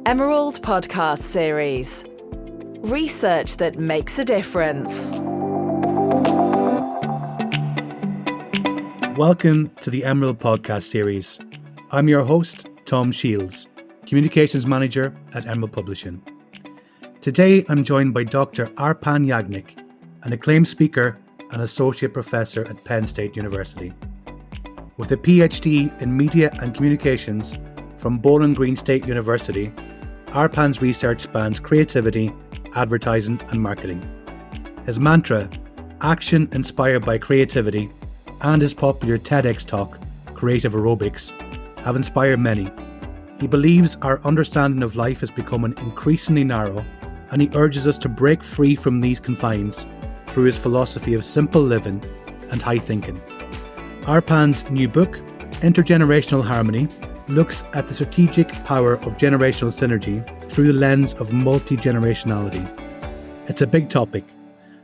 Emerald Podcast Series. Research that makes a difference. Welcome to the Emerald Podcast Series. I'm your host, Tom Shiels, Communications Manager at Emerald Publishing. Today, I'm joined by Dr. Arpan Yagnik, an acclaimed speaker and Associate Professor at Penn State University. With a PhD in Media and Communications from Bowling Green State University, Arpan's research spans creativity, advertising, and marketing. His mantra, action inspired by creativity, and his popular TEDx talk, Creative Aerobics, have inspired many. He believes our understanding of life is becoming increasingly narrow, and he urges us to break free from these confines through his philosophy of simple living and high thinking. Arpan's new book, Intergenerational Harmony, looks at the strategic power of generational synergy through the lens of multigenerationality. It's a big topic,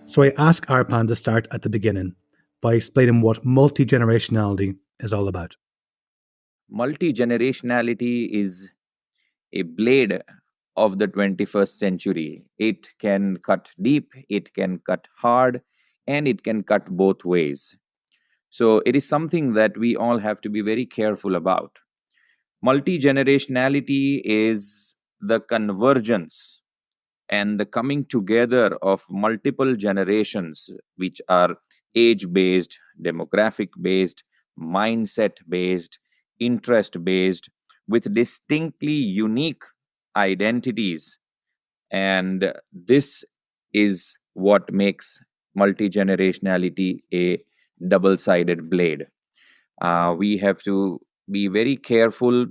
so I ask Arpan to start at the beginning by explaining what multigenerationality is all about. Multigenerationality is a blade of the 21st century. It can cut deep, it can cut hard, and it can cut both ways. So it is something that we all have to be very careful about. Multigenerationality is the convergence and the coming together of multiple generations, which are age-based, demographic-based, mindset-based, interest-based, with distinctly unique identities. And this is what makes multigenerationality a double-sided blade. We have to be very careful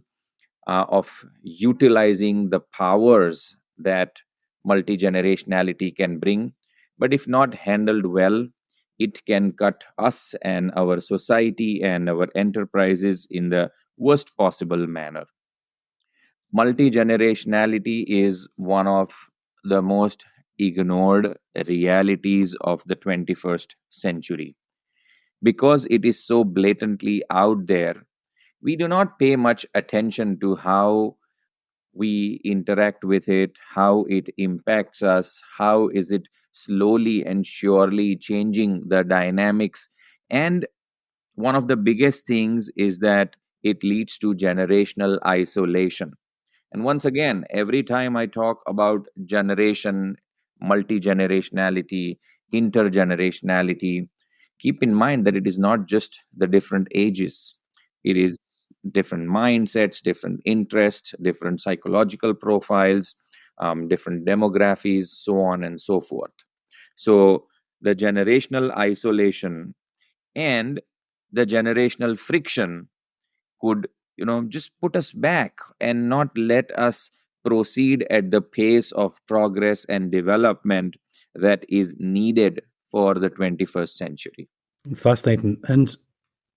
of utilizing the powers that multigenerationality can bring. But if not handled well, it can cut us and our society and our enterprises in the worst possible manner. Multigenerationality is one of the most ignored realities of the 21st century. Because it is so blatantly out there, we do not pay much attention to how we interact with it, how it impacts us, how is it slowly and surely changing the dynamics. And one of the biggest things is that it leads to generational isolation. And once again, every time I talk about generation, multigenerationality, intergenerationality, keep in mind that it is not just the different ages. It is different mindsets, different interests, different psychological profiles, different demographies, so on and so forth. So the generational isolation and the generational friction could, just put us back and not let us proceed at the pace of progress and development that is needed for the 21st century. It's fascinating. And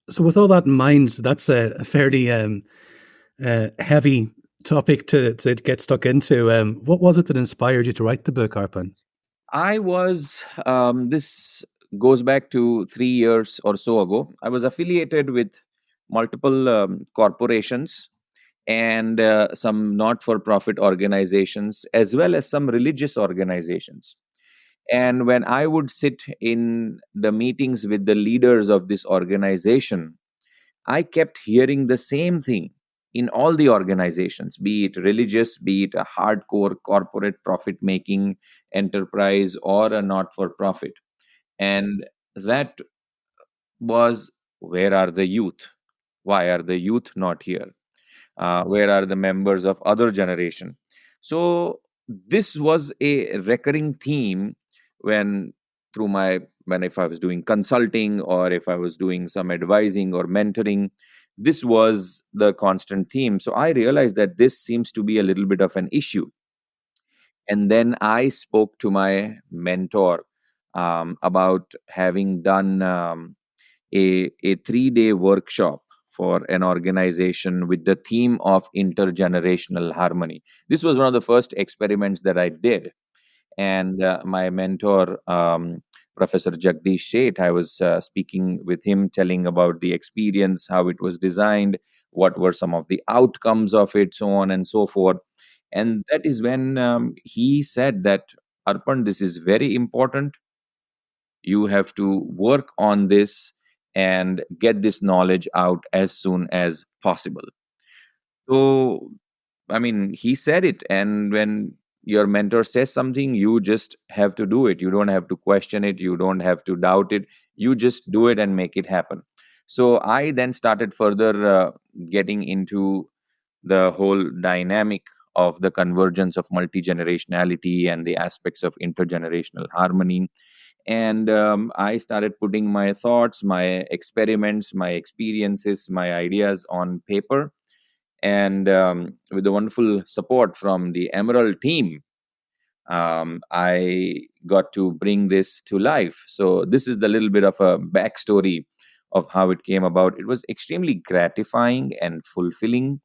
so with all that in mind, that's a fairly heavy topic to get stuck into. What was it that inspired you to write the book, Arpan? This goes back to 3 years or so ago. I was affiliated with multiple corporations and some not-for-profit organizations, as well as some religious organizations. And when I would sit in the meetings with the leaders of this organization, I kept hearing the same thing in all the organizations, be it religious, be it a hardcore corporate profit making enterprise or a not for profit. And that was, where are the youth? Why are the youth not here? Where are the members of other generation? So this was a recurring theme when through my when if I was doing consulting or if I was doing some advising or mentoring, this was the constant theme. So I realized that this seems to be a little bit of an issue. And then I spoke to my mentor about having done a 3-day workshop for an organization with the theme of intergenerational harmony. This was one of the first experiments that I did. And my mentor, Professor Jagdish Sheth, I was speaking with him, telling about the experience, how it was designed, what were some of the outcomes of it, so on and so forth. And that is when he said that, Arpan, this is very important. You have to work on this and get this knowledge out as soon as possible. So, I mean, he said it. And when your mentor says something, you just have to do it. You don't have to question it. You don't have to doubt it. You just do it and make it happen. So I then started further getting into the whole dynamic of the convergence of multigenerationality and the aspects of intergenerational harmony. And I started putting my thoughts, my experiments, my experiences, my ideas on paper. And with the wonderful support from the Emerald team, I got to bring this to life. So, this is the little bit of a backstory of how it came about. It was extremely gratifying and fulfilling,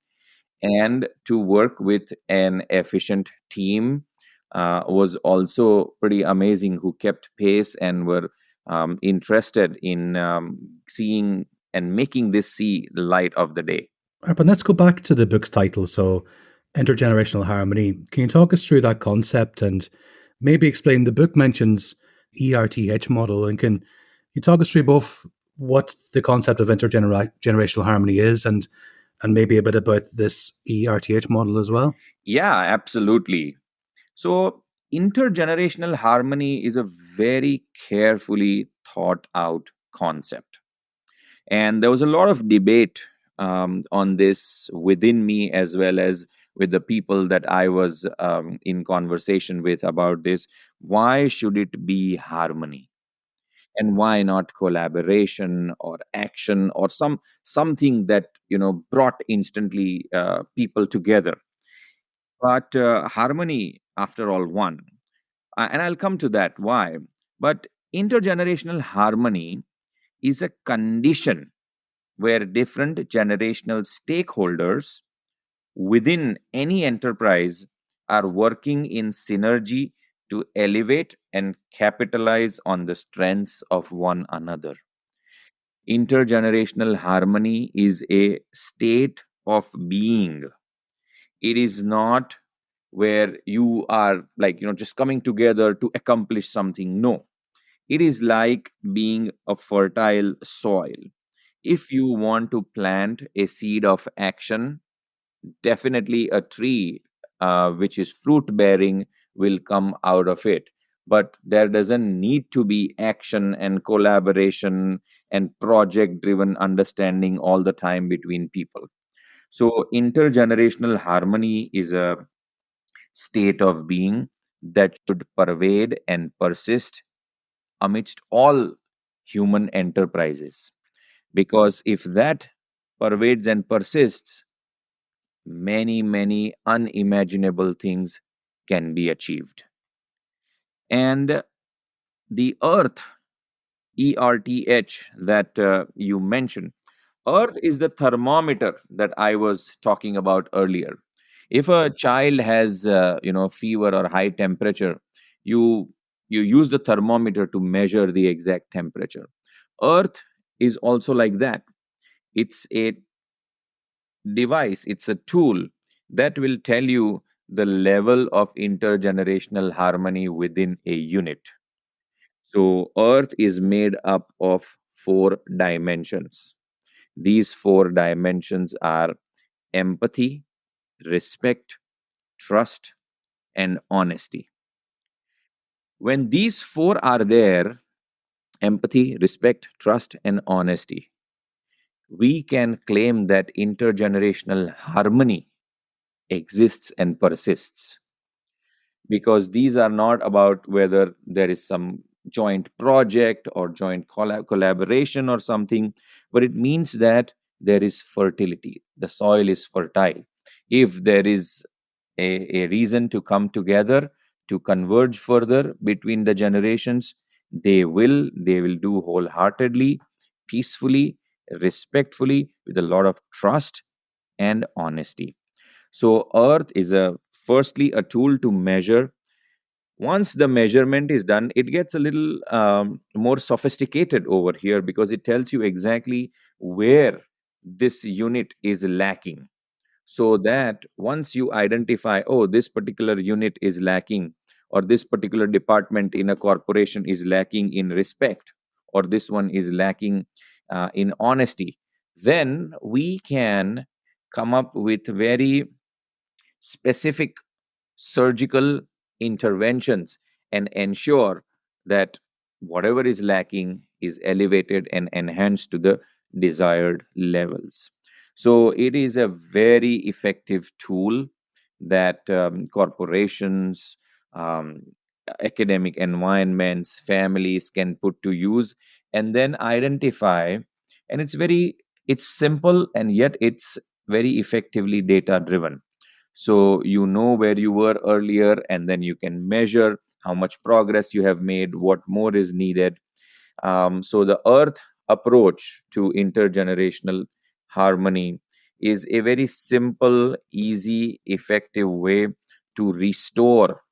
and to work with an efficient team was also pretty amazing, who kept pace and were interested in seeing and making this see the light of the day. But let's go back to the book's title. So, Intergenerational Harmony. Can you talk us through that concept and maybe explain? The book mentions ERTH model, and can you talk us through both what the concept of intergenerational harmony is and maybe a bit about this ERTH model as well? Yeah, absolutely. So, intergenerational harmony is a very carefully thought out concept. And there was a lot of debate on this within me, as well as with the people that I was in conversation with about this. Why should it be harmony? And why not collaboration or action or something that brought instantly people together? But harmony, after all, won. And I'll come to that why. But intergenerational harmony is a condition where different generational stakeholders within any enterprise are working in synergy to elevate and capitalize on the strengths of one another. Intergenerational harmony is a state of being. It is not where you are like, just coming together to accomplish something. No, it is like being a fertile soil. If you want to plant a seed of action, definitely a tree which is fruit bearing will come out of it. But there doesn't need to be action and collaboration and project driven understanding all the time between people. So, intergenerational harmony is a state of being that should pervade and persist amidst all human enterprises. Because if that pervades and persists, many, many unimaginable things can be achieved. And the earth, ERTH, that you mentioned, earth is the thermometer that I was talking about earlier. If a child has, fever or high temperature, you you use the thermometer to measure the exact temperature. Earth is also like that. It's a device, it's a tool that will tell you the level of intergenerational harmony within a unit. So, Earth is made up of four dimensions. These four dimensions are empathy, respect, trust, and honesty. When these four are there, empathy, respect, trust, and honesty, we can claim that intergenerational harmony exists and persists, because these are not about whether there is some joint project or joint collaboration or something, but it means that there is fertility. The soil is fertile. If there is a reason to come together to converge further between the generations, they will do wholeheartedly, peacefully, respectfully, with a lot of trust and honesty. So, Earth is a firstly a tool to measure. Once the measurement is done, it gets a little more sophisticated over here, because it tells you exactly where this unit is lacking. so that once you identify, oh, this particular unit is lacking, or this particular department in a corporation is lacking in respect, or this one is lacking in honesty, then we can come up with very specific surgical interventions and ensure that whatever is lacking is elevated and enhanced to the desired levels. So, it is a very effective tool that corporations, um, academic environments, families can put to use and then identify. And it's simple, and yet it's very effectively data driven, so you know where you were earlier, and then you can measure how much progress you have made, what more is needed. So the earth approach to intergenerational harmony is a very simple, easy, effective way to restore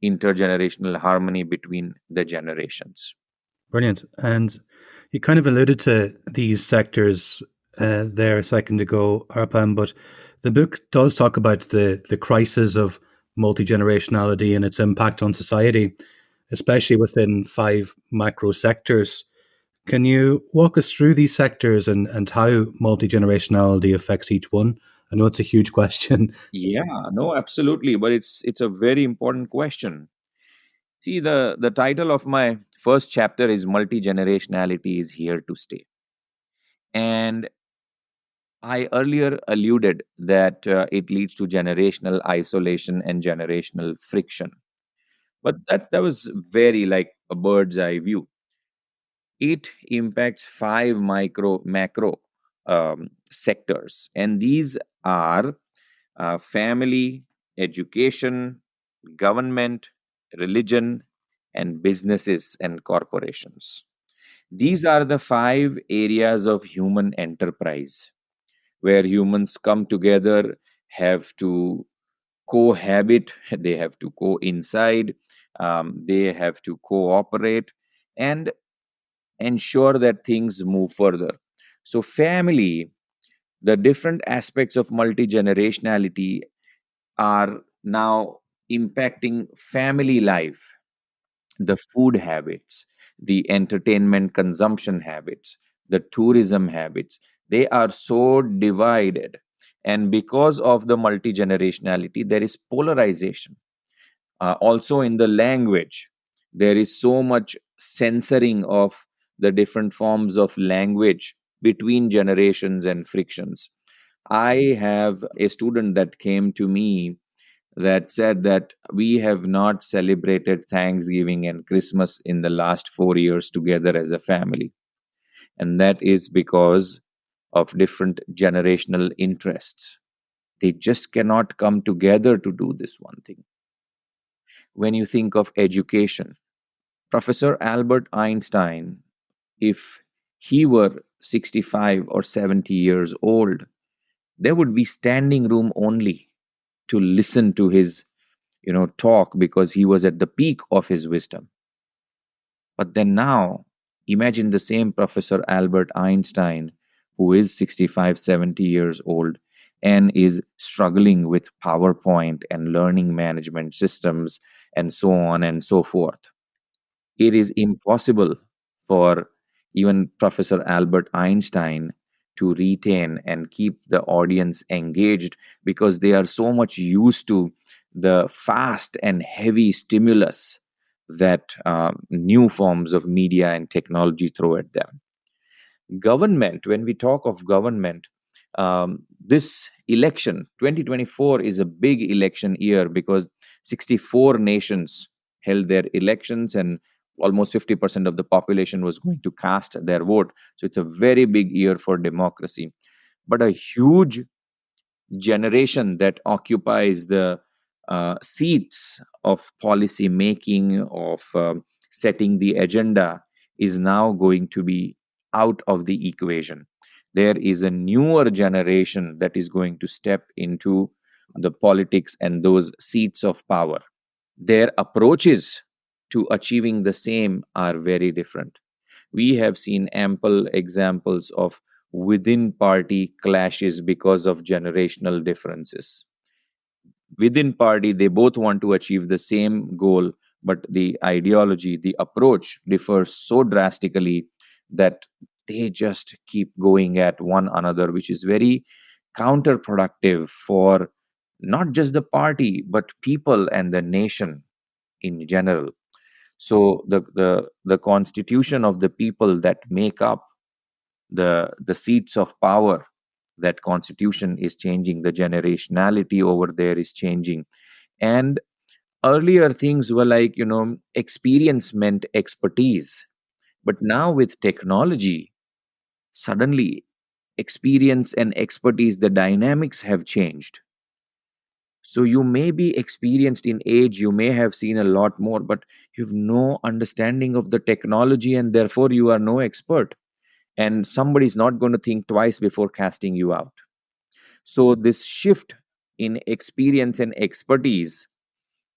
intergenerational harmony between the generations. Brilliant. And you kind of alluded to these sectors there a second ago, Arpan, but the book does talk about the crisis of multi-generationality and its impact on society, especially within 5 macro sectors. Can you walk us through these sectors and how multi-generationality affects each one? I know it's a huge question. Yeah, no, absolutely, but it's a very important question. See, the title of my first chapter is Multi-generationality is Here to Stay. And I earlier alluded that it leads to generational isolation and generational friction. But that was very like a bird's eye view. It impacts 5 macro sectors, and these are family, education, government, religion, and businesses and corporations. These are the 5 areas of human enterprise where humans come together, have to cohabit, they have to coincide, they have to cooperate, and ensure that things move further. So, family, the different aspects of multi generationality are now impacting family life, the food habits, the entertainment consumption habits, the tourism habits. They are so divided. And because of the multi generationality, there is polarization. Also, in the language, there is so much censoring of the different forms of language between generations and frictions. I have a student that came to me that said that we have not celebrated Thanksgiving and Christmas in the last 4 years together as a family. And that is because of different generational interests. They just cannot come together to do this one thing. When you think of education, Professor Albert Einstein, if he were 65 or 70 years old, there would be standing room only to listen to his talk because he was at the peak of his wisdom. But then now, imagine the same Professor Albert Einstein, who is 65, 70 years old and is struggling with PowerPoint and learning management systems and so on and so forth. It is impossible for even Professor Albert Einstein to retain and keep the audience engaged because they are so much used to the fast and heavy stimulus that new forms of media and technology throw at them. Government, when we talk of government, this election 2024 is a big election year because 64 nations held their elections and almost 50% of the population was going to cast their vote. So it's a very big year for democracy, but a huge generation that occupies the seats of policy making, of setting the agenda, is now going to be out of the equation. There is a newer generation that is going to step into the politics and those seats of power. Their approaches to achieving the same are very different. We have seen ample examples of within party clashes because of generational differences. Within party, they both want to achieve the same goal, but the ideology, the approach differs so drastically that they just keep going at one another, which is very counterproductive for not just the party but people and the nation in general. So the constitution of the people that make up the seats of power, that constitution is changing, the generationality over there is changing. And earlier things were like, experience meant expertise, but now with technology, suddenly experience and expertise, the dynamics have changed. So you may be experienced in age, you may have seen a lot more, but you have no understanding of the technology, and therefore you are no expert. And somebody's not going to think twice before casting you out. So this shift in experience and expertise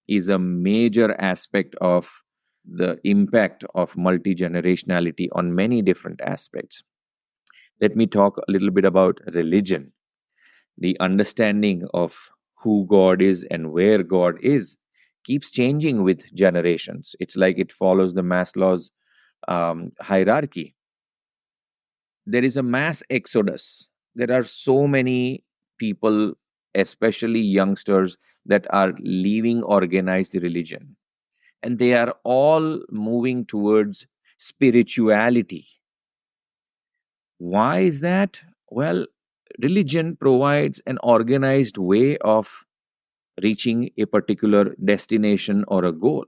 is a major aspect of the impact of multi-generationality on many different aspects. Let me talk a little bit about religion. The understanding of who God is and where God is keeps changing with generations. It's like it follows the Maslow's hierarchy. There is a mass exodus. There are so many people, especially youngsters, that are leaving organized religion, and they are all moving towards spirituality. Why is that? Well, religion provides an organized way of reaching a particular destination or a goal,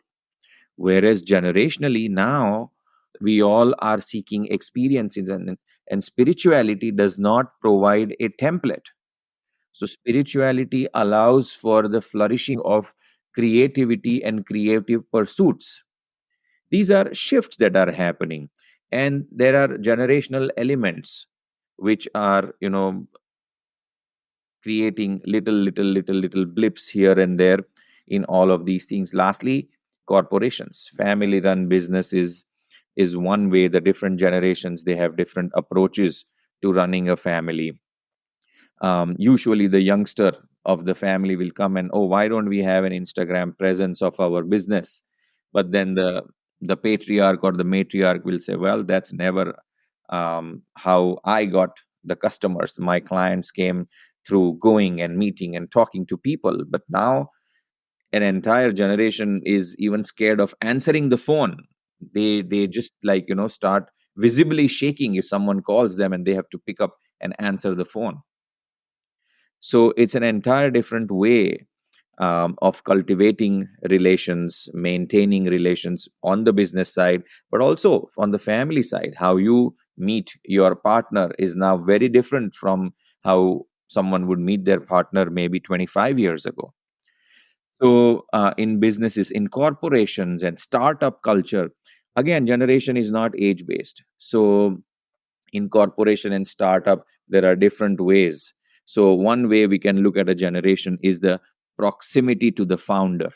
whereas generationally now we all are seeking experiences, and spirituality does not provide a template. So spirituality allows for the flourishing of creativity and creative pursuits. These are shifts that are happening, and there are generational elements which are, creating little blips here and there in all of these things. Lastly, corporations, family run businesses is one way. The different generations, they have different approaches to running a family. Usually the youngster of the family will come and, oh, why don't we have an Instagram presence of our business? But then the patriarch or the matriarch will say, well, that's never how I got the customers. My clients came through going and meeting and talking to people. But now an entire generation is even scared of answering the phone. They just, like, start visibly shaking if someone calls them and they have to pick up and answer the phone. So it's an entire different way of cultivating relations, maintaining relations on the business side, but also on the family side. How you meet your partner is now very different from how someone would meet their partner maybe 25 years ago. So, in businesses, in corporations and startup culture, again, generation is not age based. So, in corporation and startup, there are different ways. So one way we can look at a generation is the proximity to the founder.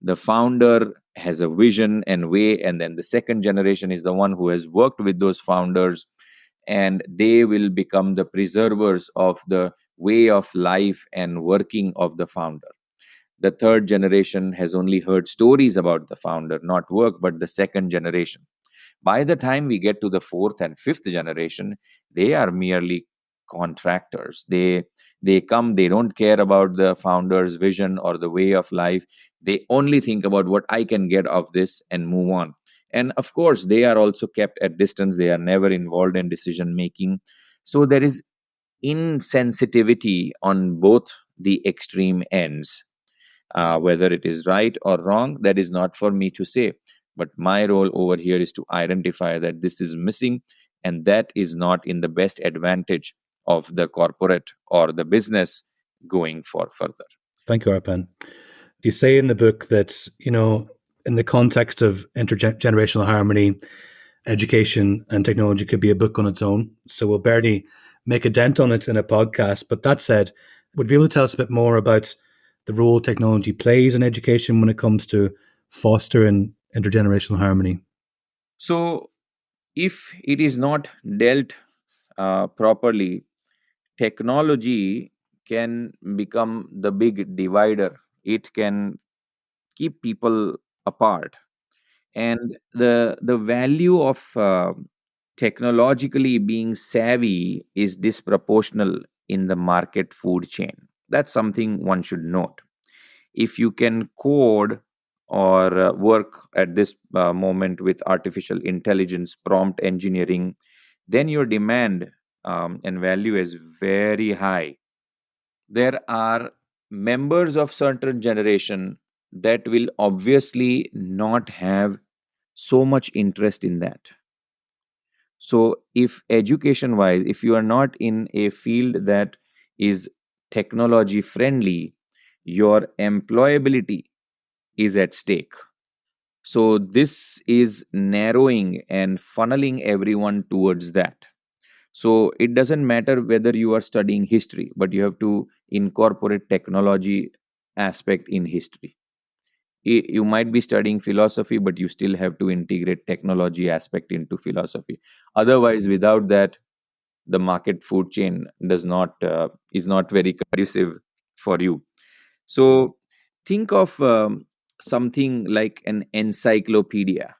The founder has a vision and way, and then the second generation is the one who has worked with those founders, and they will become the preservers of the way of life and working of the founder. The third generation has only heard stories about the founder, not work, but the second generation. By the time we get to the fourth and fifth generation, they are merely contractors. They come, they don't care about the founder's vision or the way of life. They only think about what I can get of this and move on. And of course, they are also kept at distance. They are never involved in decision making. So there is insensitivity on both the extreme ends. Whether it is right or wrong, that is not for me to say. But my role over here is to identify that this is missing, and that is not in the best advantage of the corporate or the business going for further. Thank you, Arpan. You say in the book that, in the context of intergenerational harmony, education and technology could be a book on its own. So we'll barely make a dent on it in a podcast. But that said, would you be able to tell us a bit more about the role technology plays in education when it comes to fostering intergenerational harmony? So, if it is not dealt properly, technology can become the big divider. It can keep people apart, and the value of technologically being savvy is disproportional in the market food chain. That's something one should note. If you can code or work at this moment with artificial intelligence, prompt engineering, then your demand and value is very high. There are members of certain generation that will obviously not have so much interest in that. So if education wise, if you are not in a field that is technology friendly, your employability is at stake. So this is narrowing and funneling everyone towards that. So it doesn't matter whether you are studying history, but you have to incorporate technology aspect in history. You might be studying philosophy, but you still have to integrate technology aspect into philosophy. Otherwise, without that, the market food chain does not is not very conducive for you. So think of something like an encyclopedia.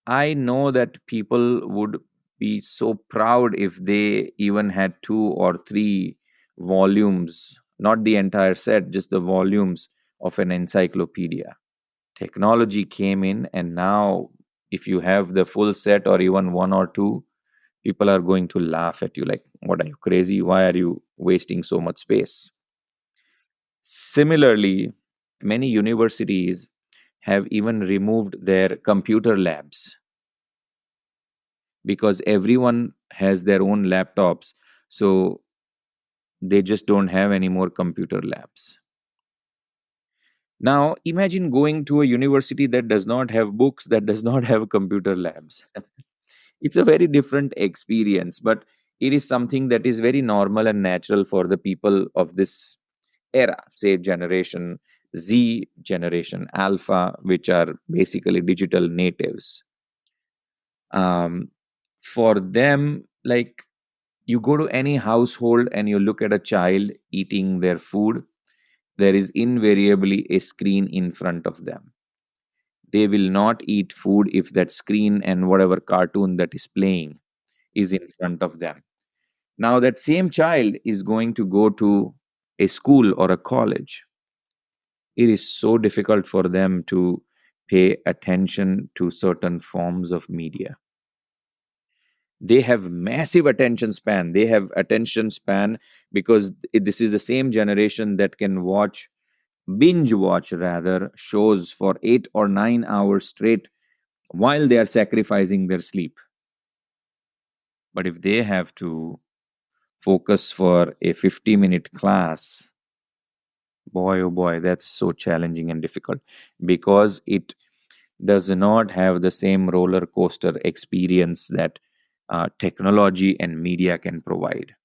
I know that people would be so proud if they even had two or three volumes, not the entire set, just the volumes of an encyclopedia. Technology came in, and now if you have the full set or even one or two, people are going to laugh at you like, what, are you crazy? Why are you wasting so much space? Similarly, many universities have even removed their computer labs because everyone has their own laptops. So they just don't have any more computer labs. Now, imagine going to a university that does not have books, that does not have computer labs. It's a very different experience, but it is something that is very normal and natural for the people of this era, say generation Z, generation Alpha, which are basically digital natives. Um, for them, like, you go to any household and you look at a child eating their food, there is invariably a screen in front of them. They will not eat food if that screen and whatever cartoon that is playing is in front of them. Now, that same child is going to go to a school or a college. It is so difficult for them to pay attention to certain forms of media. They have massive attention span. They have attention span because this is the same generation that can binge watch rather, shows for 8 or 9 hours straight while they are sacrificing their sleep. But if they have to focus for a 50-minute class, boy, oh boy, that's so challenging and difficult because it does not have the same roller coaster experience that technology and media can provide.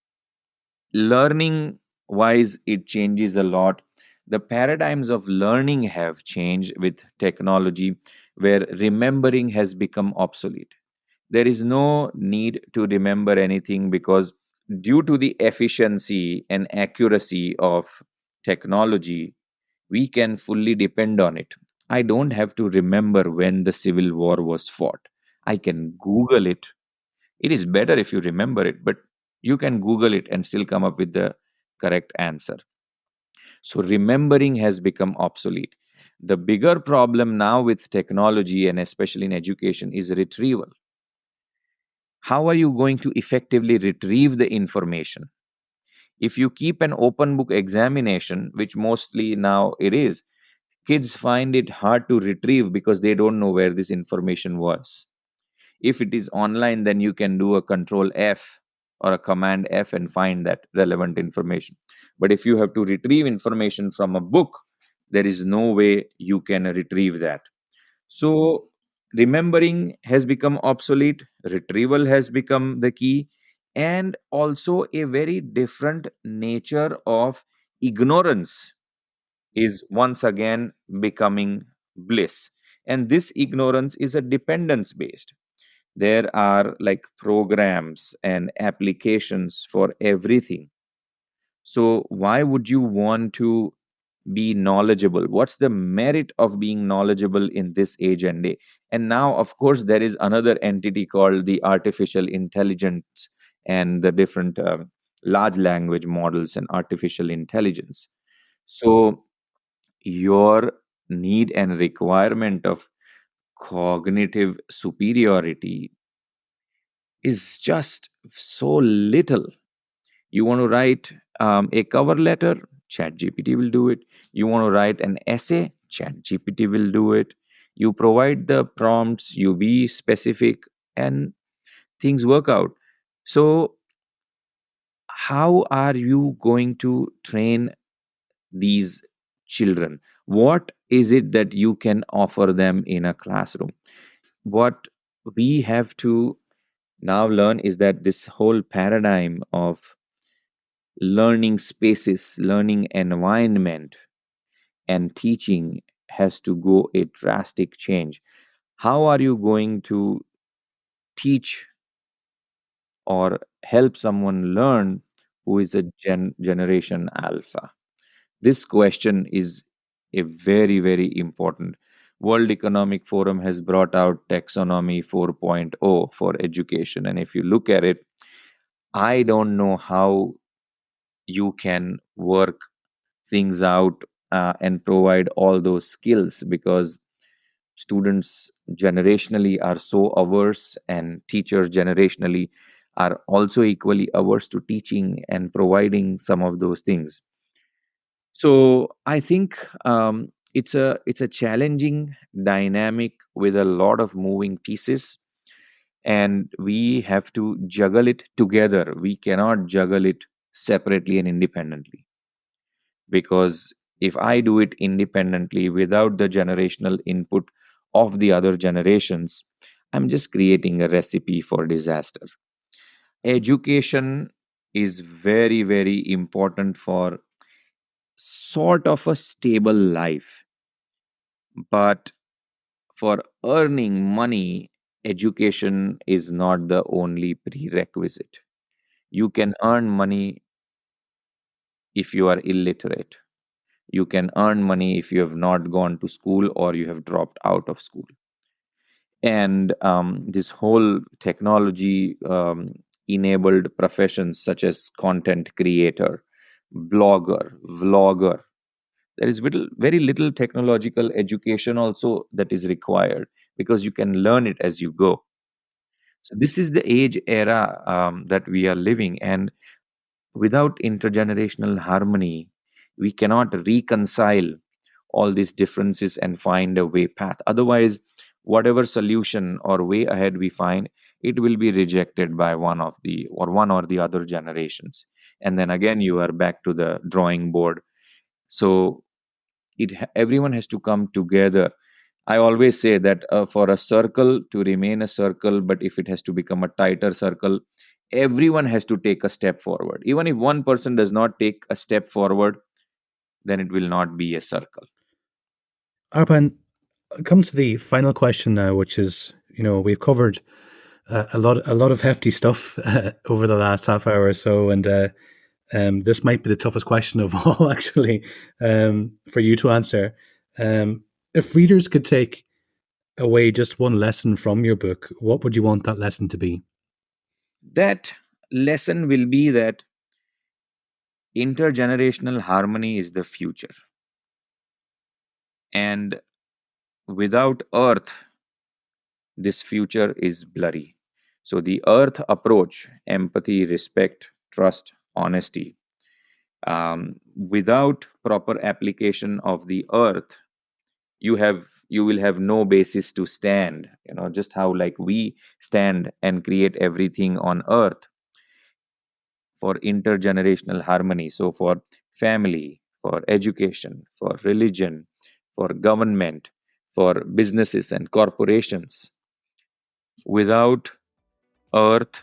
Learning wise, it changes a lot. The paradigms of learning have changed with technology, where remembering has become obsolete. There is no need to remember anything because, due to the efficiency and accuracy of technology, we can fully depend on it. I don't have to remember when the Civil War was fought. I can Google it. It is better if you remember it, but you can Google it and still come up with the correct answer. So, remembering has become obsolete. The bigger problem now with technology and especially in education is retrieval. How are you going to effectively retrieve the information? If you keep an open book examination, which mostly now it is, kids find it hard to retrieve because they don't know where this information was. If it is online, then you can do a control F or a command F and find that relevant information. But if you have to retrieve information from a book, there is no way you can retrieve that. So, remembering has become obsolete, retrieval has become the key, and also a very different nature of ignorance is once again becoming bliss. And this ignorance is a dependence based. There are like programs and applications for everything. So why would you want to be knowledgeable? What's the merit of being knowledgeable in this age and day? And now, of course, there is another entity called the artificial intelligence and the different large language models and artificial intelligence. So your need and requirement of cognitive superiority is just so little. You want to write a cover letter, ChatGPT will do it. You want to write an essay, ChatGPT will do it. You provide the prompts, you be specific, and things work out. So, how are you going to train these children? What is it that you can offer them in a classroom? What we have to now learn is that this whole paradigm of learning spaces, learning environment, and teaching has to go a drastic change. How are you going to teach or help someone learn who is a generation alpha? This question is a very, very important. World Economic Forum has brought out taxonomy 4.0 for education, and if you look at it, I don't know how you can work things out and provide all those skills, because students generationally are so averse and teachers generationally are also equally averse to teaching and providing some of those things. So I think it's a challenging dynamic with a lot of moving pieces, and we have to juggle it together. We cannot juggle it separately and independently, because if I do it independently without the generational input of the other generations, I'm just creating a recipe for disaster. Education is very, very important for sort of a stable life, but for earning money, education is not the only prerequisite. You can earn money if you are illiterate. You can earn money if you have not gone to school or you have dropped out of school. And this whole technology enabled professions such as content creator, blogger, vlogger, there is very little technological education also that is required, because you can learn it as you go. So this is the age era that we are living, and without intergenerational harmony, we cannot reconcile all these differences and find a way path. Otherwise, whatever solution or way ahead we find, it will be rejected by one or the other generations, and then again you are back to the drawing board. So everyone has to come together. I always say that for a circle to remain a circle, but if it has to become a tighter circle, everyone has to take a step forward. Even if one person does not take a step forward, then it will not be a circle. Arpan, come to the final question now, which is, we've covered a lot of hefty stuff over the last half hour or so, and this might be the toughest question of all, actually, for you to answer. If readers could take away just one lesson from your book, what would you want that lesson to be? That lesson will be that intergenerational harmony is the future. And without Earth, this future is blurry. So, the Earth approach, empathy, respect, trust, honesty, without proper application of the Earth, you will have no basis to stand. Just how like we stand and create everything on Earth for intergenerational harmony. So, for family, for education, for religion, for government, for businesses and corporations, without Earth,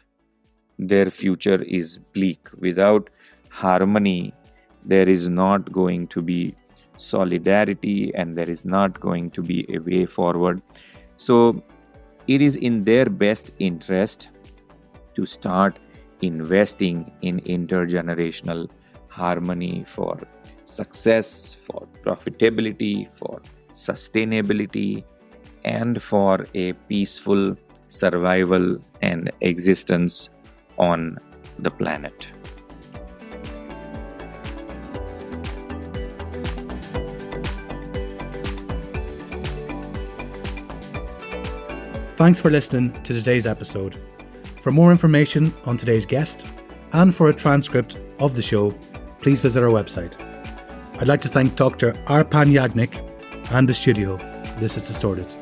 their future is bleak. Without harmony, there is not going to be solidarity and there is not going to be a way forward. So, it is in their best interest to start investing in intergenerational harmony for success, for profitability, for sustainability, and for a peaceful survival and existence on the planet. Thanks for listening to today's episode. For more information on today's guest and for a transcript of the show, please visit our website. I'd like to thank Dr. Arpan Yagnik and the studio. This is Distorted.